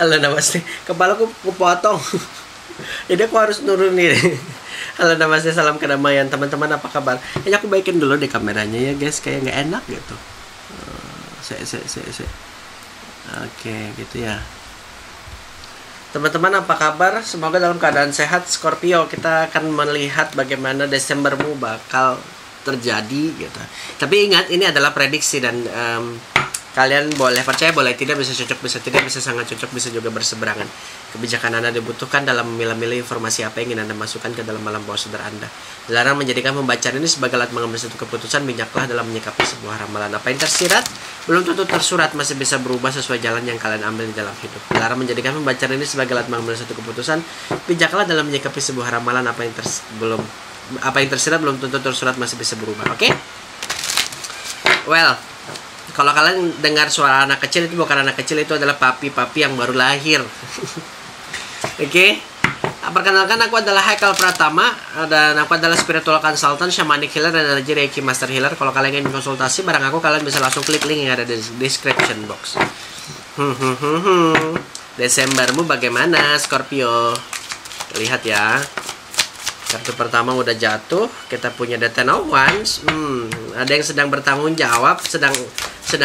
Halo namaste. Kepalaku kepotong. Jadi aku harus nurunin. Halo namaste, salam kedamaian teman-teman, apa kabar? Kayaknya aku baikin dulu deh kameranya ya guys, kayak nggak enak gitu. Oke, gitu ya. Teman-teman apa kabar? Semoga dalam keadaan sehat. Scorpio, kita akan melihat bagaimana Desembermu bakal terjadi gitu. Tapi ingat, ini adalah prediksi dan kalian boleh percaya, boleh tidak, bisa cocok, bisa tidak, bisa sangat cocok, bisa juga berseberangan. Kebijakan Anda dibutuhkan dalam memilah-milih informasi apa yang ingin Anda masukkan ke dalam alam bawah sadar Anda. Dilarang menjadikan pembacaan ini sebagai alat mengambil satu keputusan. Bijaklah dalam menyikapi sebuah ramalan. Apa yang tersirat belum tentu tersurat, masih bisa berubah sesuai jalan yang kalian ambil di dalam hidup. Dilarang menjadikan pembacaan ini sebagai alat mengambil satu keputusan. Bijaklah dalam menyikapi sebuah ramalan. Apa yang tersirat belum tentu tersurat, masih bisa berubah. Oke? Well, kalau kalian dengar suara anak kecil, itu bukan anak kecil, itu adalah papi-papi yang baru lahir. Oke? Perkenalkan, aku adalah Haikal Pratama, dan aku adalah spiritual consultant, shamanic healer, dan energy reiki master healer. Kalau kalian ingin konsultasi bareng aku, kalian bisa langsung klik link yang ada di description box. Desembermu bagaimana, Scorpio? Lihat ya. Kartu pertama udah jatuh. Kita punya The Ten of Wands. Ada yang sedang bertanggung jawab, sedang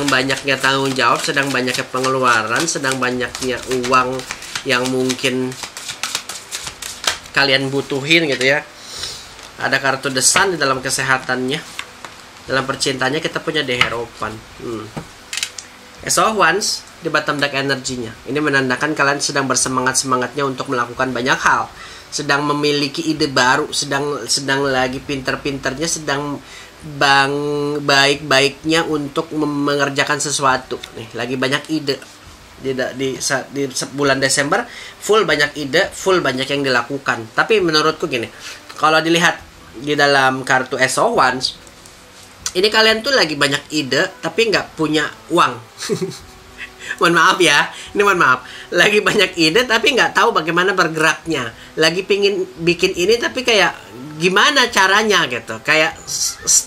banyaknya tanggung jawab, sedang banyaknya pengeluaran, sedang banyaknya uang yang mungkin kalian butuhin gitu ya. Ada kartu The Sun di dalam kesehatannya. Dalam percintaannya kita punya The Hierophant. Ace of Wands di bottom deck energinya. Ini menandakan kalian sedang bersemangat-semangatnya untuk melakukan banyak hal. Sedang memiliki ide baru, sedang lagi pinter-pinternya, sedang baik-baiknya untuk mengerjakan sesuatu. Nih, lagi banyak ide. Di bulan Desember full banyak ide, full banyak yang dilakukan. Tapi menurutku gini, kalau dilihat di dalam kartu Ace of Wands, ini kalian tuh lagi banyak ide tapi nggak punya uang. Mohon maaf ya, ini mohon maaf. Lagi banyak ide tapi nggak tahu bagaimana bergeraknya. Lagi pingin bikin ini tapi kayak gimana caranya gitu. Kayak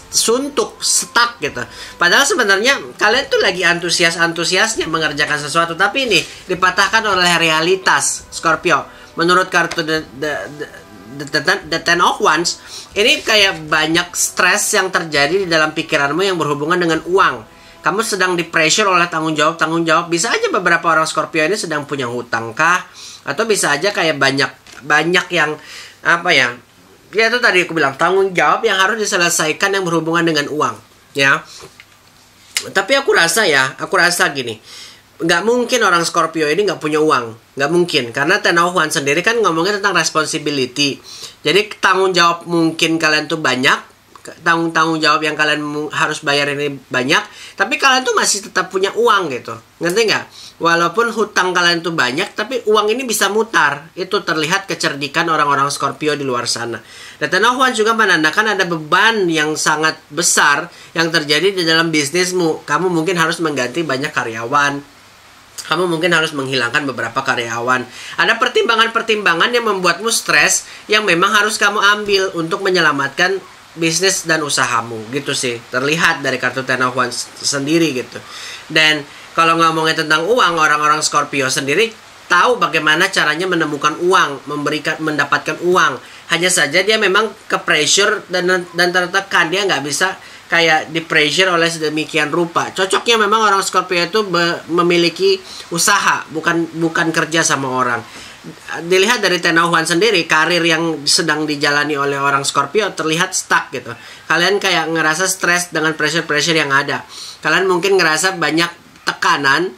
suntuk, stuck gitu. Padahal sebenarnya kalian tuh lagi antusiasnya mengerjakan sesuatu. Tapi ini dipatahkan oleh realitas, Scorpio. Menurut kartu The Ten of Wands, ini kayak banyak stres yang terjadi di dalam pikiranmu yang berhubungan dengan uang. Kamu sedang di-pressure oleh tanggung jawab. Bisa aja beberapa orang Scorpio ini sedang punya hutang kah? Atau bisa aja kayak banyak yang apa ya? Ya itu tadi aku bilang, tanggung jawab yang harus diselesaikan yang berhubungan dengan uang, ya. Tapi aku rasa gini, nggak mungkin orang Scorpio ini nggak punya uang, nggak mungkin, karena Ten of Wands sendiri kan ngomongnya tentang responsibility. Jadi tanggung jawab mungkin kalian tuh banyak, tanggung jawab yang kalian harus bayar ini banyak, tapi kalian tuh masih tetap punya uang gitu, ngerti nggak? Walaupun hutang kalian tuh banyak, tapi uang ini bisa mutar. Itu terlihat kecerdikan orang-orang Scorpio di luar sana. Dan Ten of Wands juga menandakan ada beban yang sangat besar yang terjadi di dalam bisnismu. Kamu mungkin harus mengganti banyak karyawan. Kamu mungkin harus menghilangkan beberapa karyawan. Ada pertimbangan-pertimbangan yang membuatmu stres, yang memang harus kamu ambil untuk menyelamatkan bisnis dan usahamu, gitu sih. Terlihat dari kartu Ten of Wands sendiri gitu. Dan kalau ngomongin tentang uang, orang-orang Scorpio sendiri tahu bagaimana caranya menemukan uang, mendapatkan uang. Hanya saja dia memang ke pressure dan tertekan. Dia nggak bisa kayak di pressure oleh sedemikian rupa. Cocoknya memang orang Scorpio itu memiliki usaha, bukan kerja sama orang. Dilihat dari Ten of Wands sendiri, karir yang sedang dijalani oleh orang Scorpio terlihat stuck gitu. Kalian kayak ngerasa stres dengan pressure yang ada. Kalian mungkin ngerasa banyak tekanan,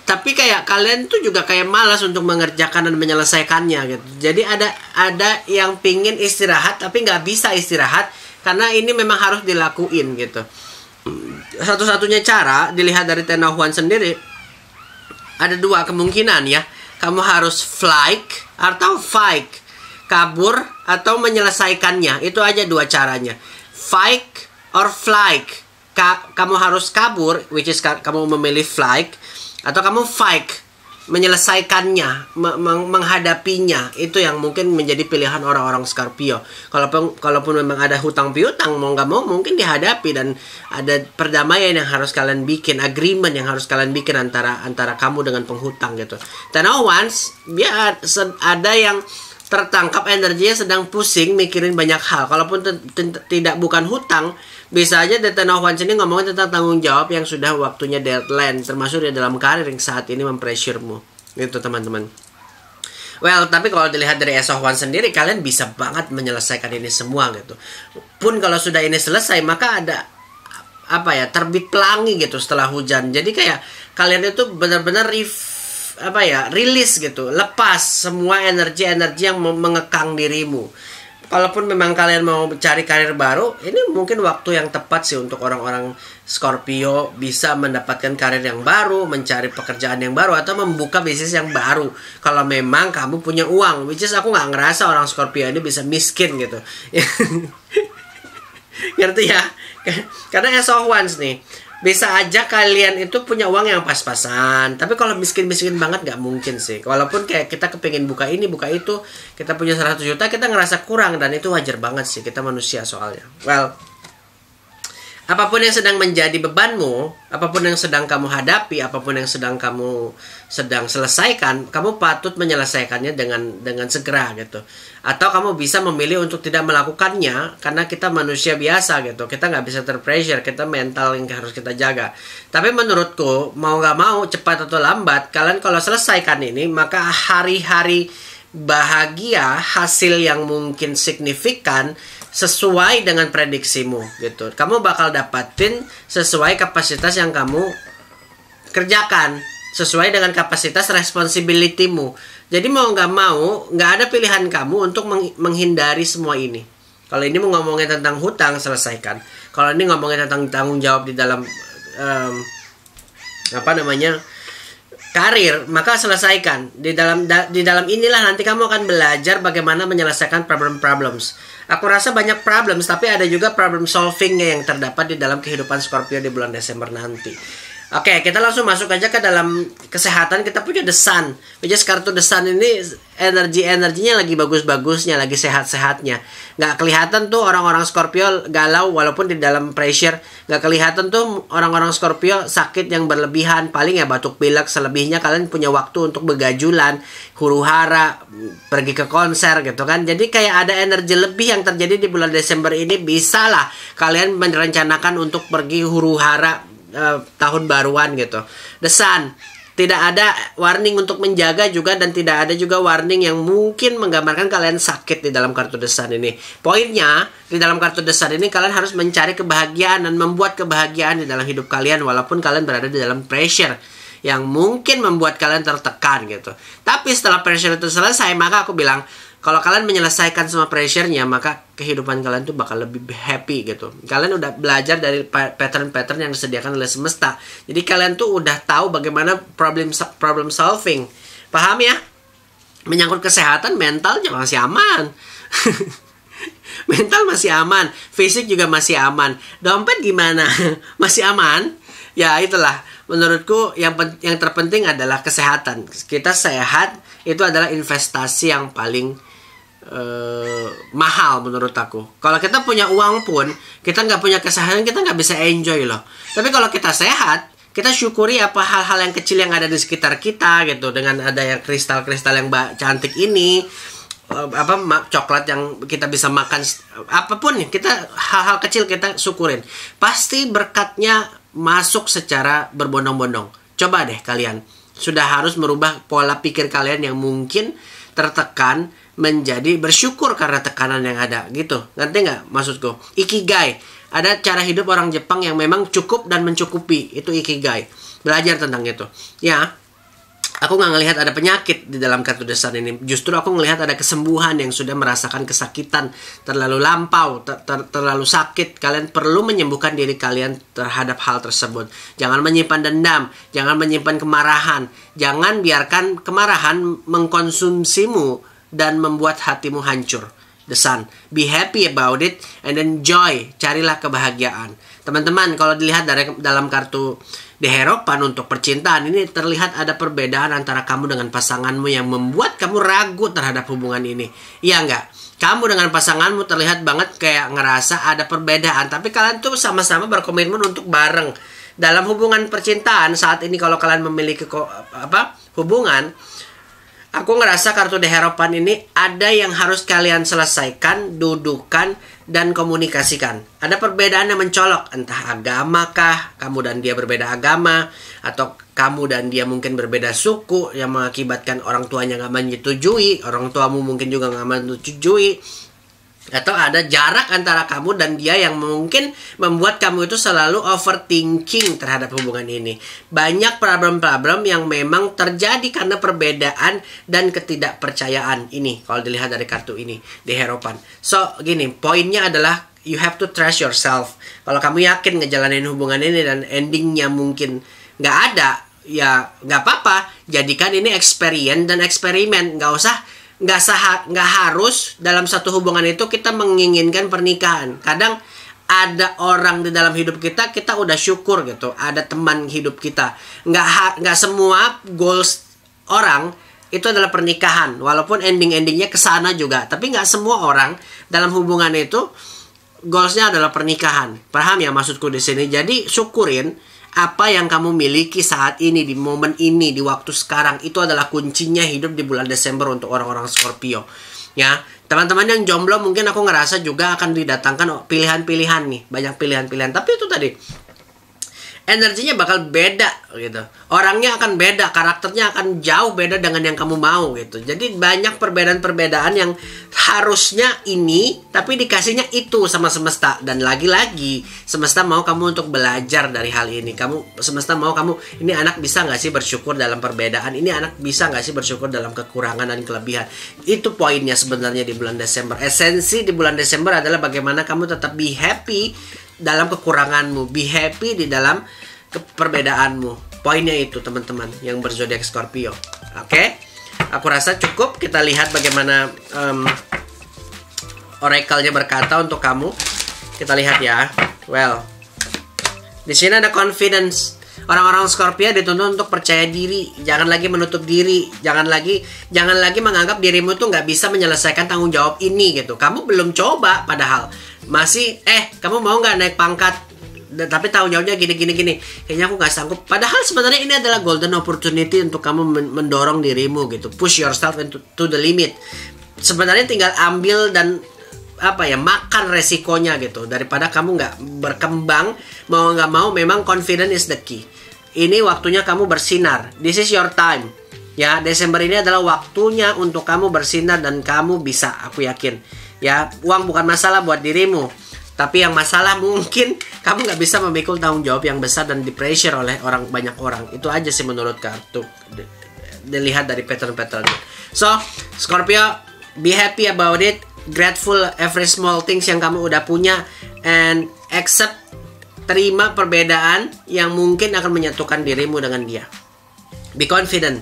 tapi kayak kalian tuh juga kayak malas untuk mengerjakan dan menyelesaikannya gitu. Jadi ada yang pingin istirahat tapi nggak bisa istirahat karena ini memang harus dilakuin gitu. Satu-satunya cara dilihat dari Ten of Wands sendiri, ada dua kemungkinan ya. Kamu harus flight atau fight, kabur atau menyelesaikannya. Itu aja dua caranya, fight or flight. Kamu harus kabur, which is kamu memilih flight, atau kamu fight. menyelesaikannya, menghadapinya. Itu yang mungkin menjadi pilihan orang-orang Scorpio. Kalaupun memang ada hutang piutang, mau nggak mau mungkin dihadapi, dan ada perdamaian yang harus kalian bikin, agreement yang harus kalian bikin antara kamu dengan penghutang gitu. Ten of Wands, dia ada yang tertangkap energinya sedang pusing mikirin banyak hal. Kalaupun tidak bukan hutang, bisa aja The Ten of Wands ini ngomongin tentang tanggung jawab yang sudah waktunya deadline, termasuk di dalam karir yang saat ini mempressuremu. Gitu teman-teman. Well, tapi kalau dilihat dari Ace of Wands sendiri, kalian bisa banget menyelesaikan ini semua gitu. Pun kalau sudah ini selesai, maka ada terbit pelangi gitu setelah hujan. Jadi kayak kalian itu benar-benar rilis gitu, lepas semua energi-energi yang mengekang dirimu. Kalaupun memang kalian mau cari karir baru, ini mungkin waktu yang tepat sih untuk orang-orang Scorpio bisa mendapatkan karir yang baru, mencari pekerjaan yang baru, atau membuka bisnis yang baru. Kalau memang kamu punya uang, which is aku nggak ngerasa orang Scorpio ini bisa miskin gitu. Ngerti ya? Karena Ace of Wands nih, bisa aja kalian itu punya uang yang pas-pasan, tapi kalau miskin-miskin banget nggak mungkin sih. Walaupun kayak kita kepingin buka ini, buka itu, kita punya 100 juta, kita ngerasa kurang, dan itu wajar banget sih, kita manusia soalnya. Well, apapun yang sedang menjadi bebanmu, apapun yang sedang kamu hadapi, apapun yang sedang kamu selesaikan, kamu patut menyelesaikannya dengan segera gitu. Atau kamu bisa memilih untuk tidak melakukannya, karena kita manusia biasa gitu. Kita nggak bisa terpressure, kita mental yang harus kita jaga. Tapi menurutku, mau nggak mau, cepat atau lambat, kalian kalau selesaikan ini, maka hari-hari bahagia, hasil yang mungkin signifikan, sesuai dengan prediksimu gitu. Kamu bakal dapatin sesuai kapasitas yang kamu kerjakan, sesuai dengan kapasitas responsibility-mu. Jadi mau nggak mau, nggak ada pilihan kamu untuk menghindari semua ini. Kalau ini mau ngomongin tentang hutang, selesaikan. Kalau ini ngomongin tentang tanggung jawab di dalam karir, maka selesaikan. Di dalam inilah nanti kamu akan belajar bagaimana menyelesaikan problems. Aku rasa banyak problems, tapi ada juga problem solvingnya yang terdapat di dalam kehidupan Scorpio di bulan Desember nanti. Oke, kita langsung masuk aja ke dalam kesehatan. Kita punya The Sun. Which kartu The Sun ini energinya lagi bagus-bagusnya, lagi sehat-sehatnya. Nggak kelihatan tuh orang-orang Scorpio galau walaupun di dalam pressure. Nggak kelihatan tuh orang-orang Scorpio sakit yang berlebihan. Paling ya batuk pilek, selebihnya kalian punya waktu untuk begajulan, huru-hara, pergi ke konser gitu kan. Jadi kayak ada energi lebih yang terjadi di bulan Desember ini. Bisa lah kalian merencanakan untuk pergi huru-hara tahun baruan gitu. The Sun, tidak ada warning untuk menjaga juga, dan tidak ada juga warning yang mungkin menggambarkan kalian sakit di dalam kartu The Sun ini. Poinnya, di dalam kartu The Sun ini kalian harus mencari kebahagiaan dan membuat kebahagiaan di dalam hidup kalian walaupun kalian berada di dalam pressure yang mungkin membuat kalian tertekan gitu. Tapi setelah pressure itu selesai, maka aku bilang, kalau kalian menyelesaikan semua pressure-nya, maka kehidupan kalian tuh bakal lebih happy gitu. Kalian udah belajar dari pattern-pattern yang disediakan oleh semesta. Jadi kalian tuh udah tahu bagaimana problem solving. Paham ya? Menyangkut kesehatan, mental masih aman. Mental masih aman. Fisik juga masih aman. Dompet gimana? Masih aman? Ya itulah. Menurutku yang terpenting adalah kesehatan. Kita sehat, itu adalah investasi yang paling mahal menurut aku. Kalau kita punya uang pun, kita nggak punya kesehatan, kita nggak bisa enjoy loh. Tapi kalau kita sehat, kita syukuri apa hal-hal yang kecil yang ada di sekitar kita gitu. Dengan ada yang kristal-kristal yang cantik ini, coklat yang kita bisa makan, apapun kita, hal-hal kecil kita syukurin. Pasti berkatnya masuk secara berbondong-bondong. Coba deh kalian, sudah harus merubah pola pikir kalian yang mungkin tertekan menjadi bersyukur karena tekanan yang ada gitu. Ngerti nggak maksudku? Ikigai, ada cara hidup orang Jepang yang memang cukup dan mencukupi. Itu ikigai. Belajar tentang itu. Ya, aku nggak ngelihat ada penyakit di dalam kartu The Sun ini. Justru aku ngelihat ada kesembuhan yang sudah merasakan kesakitan terlalu lampau, terlalu sakit. Kalian perlu menyembuhkan diri kalian terhadap hal tersebut. Jangan menyimpan dendam, jangan menyimpan kemarahan. Jangan biarkan kemarahan mengkonsumsimu dan membuat hatimu hancur. the sun. Be happy about it and enjoy. Carilah kebahagiaan. Teman-teman, kalau dilihat dalam kartu The Hierophant untuk percintaan, ini terlihat ada perbedaan antara kamu dengan pasanganmu yang membuat kamu ragu terhadap hubungan ini. Iya enggak? Kamu dengan pasanganmu terlihat banget kayak ngerasa ada perbedaan, tapi kalian tuh sama-sama berkomitmen untuk bareng. Dalam hubungan percintaan saat ini, kalau kalian memiliki hubungan, aku ngerasa kartu The Hierophant ini ada yang harus kalian selesaikan, dudukan, dan komunikasikan. Ada perbedaan yang mencolok, entah agama kah, kamu dan dia berbeda agama, atau kamu dan dia mungkin berbeda suku yang mengakibatkan orang tuanya nggak menyetujui, orang tuamu mungkin juga nggak menyetujui, atau ada jarak antara kamu dan dia yang mungkin membuat kamu itu selalu overthinking terhadap hubungan ini. Banyak problem-problem yang memang terjadi karena perbedaan dan ketidakpercayaan ini. Kalau dilihat dari kartu ini, The Hierophant. So, gini, poinnya adalah you have to trust yourself. Kalau kamu yakin ngejalanin hubungan ini dan endingnya mungkin nggak ada, ya nggak apa-apa. Jadikan ini experience dan eksperimen. Nggak harus dalam satu hubungan itu kita menginginkan pernikahan. Kadang ada orang di dalam hidup kita udah syukur gitu. Ada teman hidup kita. Nggak semua goals orang itu adalah pernikahan. Walaupun endingnya kesana juga. Tapi nggak semua orang dalam hubungan itu goalsnya adalah pernikahan. Paham ya maksudku di sini? Jadi syukurin apa yang kamu miliki saat ini, di momen ini, di waktu sekarang. Itu adalah kuncinya hidup di bulan Desember untuk orang-orang Scorpio. Ya, teman-teman yang jomblo mungkin aku ngerasa juga akan didatangkan pilihan-pilihan nih. Banyak pilihan-pilihan. Tapi itu tadi, energinya bakal beda gitu. Orangnya akan beda, karakternya akan jauh beda dengan yang kamu mau gitu. Jadi banyak perbedaan-perbedaan yang harusnya ini tapi dikasihnya itu sama semesta. Dan lagi-lagi semesta mau kamu untuk belajar dari hal ini. Semesta mau kamu, ini anak bisa gak sih bersyukur dalam perbedaan? Ini anak bisa gak sih bersyukur dalam kekurangan dan kelebihan? Itu poinnya sebenarnya di bulan Desember. Esensi di bulan Desember adalah bagaimana kamu tetap be happy dalam kekuranganmu, be happy di dalam perbedaanmu. Poinnya itu teman-teman yang berzodiak Scorpio. Oke? Aku rasa cukup. Kita lihat bagaimana oracle-nya berkata untuk kamu. Kita lihat ya. Well, di sini ada confidence. Orang-orang Scorpio dituntut untuk percaya diri. Jangan lagi menutup diri. Jangan lagi menganggap dirimu tuh nggak bisa menyelesaikan tanggung jawab ini gitu. Kamu belum coba padahal. Masih, kamu mau nggak naik pangkat? Tapi tanggung jawabnya gini. Kayaknya aku nggak sanggup. Padahal sebenarnya ini adalah golden opportunity untuk kamu mendorong dirimu gitu. Push yourself to the limit. Sebenarnya tinggal ambil dan makan resikonya gitu. Daripada kamu nggak berkembang, mau nggak mau, memang confidence is the key. Ini waktunya kamu bersinar. This is your time. Ya, Desember ini adalah waktunya untuk kamu bersinar dan kamu bisa, aku yakin. Ya, uang bukan masalah buat dirimu. Tapi yang masalah mungkin kamu nggak bisa memikul tanggung jawab yang besar dan di-pressure oleh banyak orang. Itu aja sih menurut kartu. Dilihat dari pattern-patternnya. So, Scorpio, be happy about it. Grateful every small things yang kamu udah punya. And accept, terima perbedaan yang mungkin akan menyatukan dirimu dengan dia. Be confident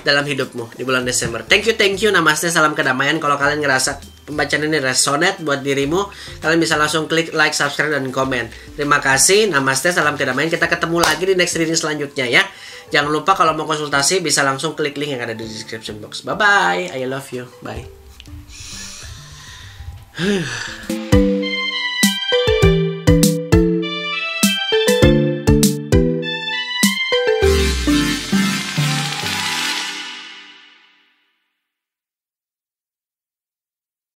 dalam hidupmu di bulan Desember. Thank you. Namaste, salam kedamaian. Kalau kalian ngerasa pembacaan ini resonate buat dirimu, kalian bisa langsung klik like, subscribe, dan komen. Terima kasih. Namaste, salam kedamaian. Kita ketemu lagi di next reading selanjutnya ya. Jangan lupa kalau mau konsultasi bisa langsung klik link yang ada di description box. Bye bye. I love you. Bye.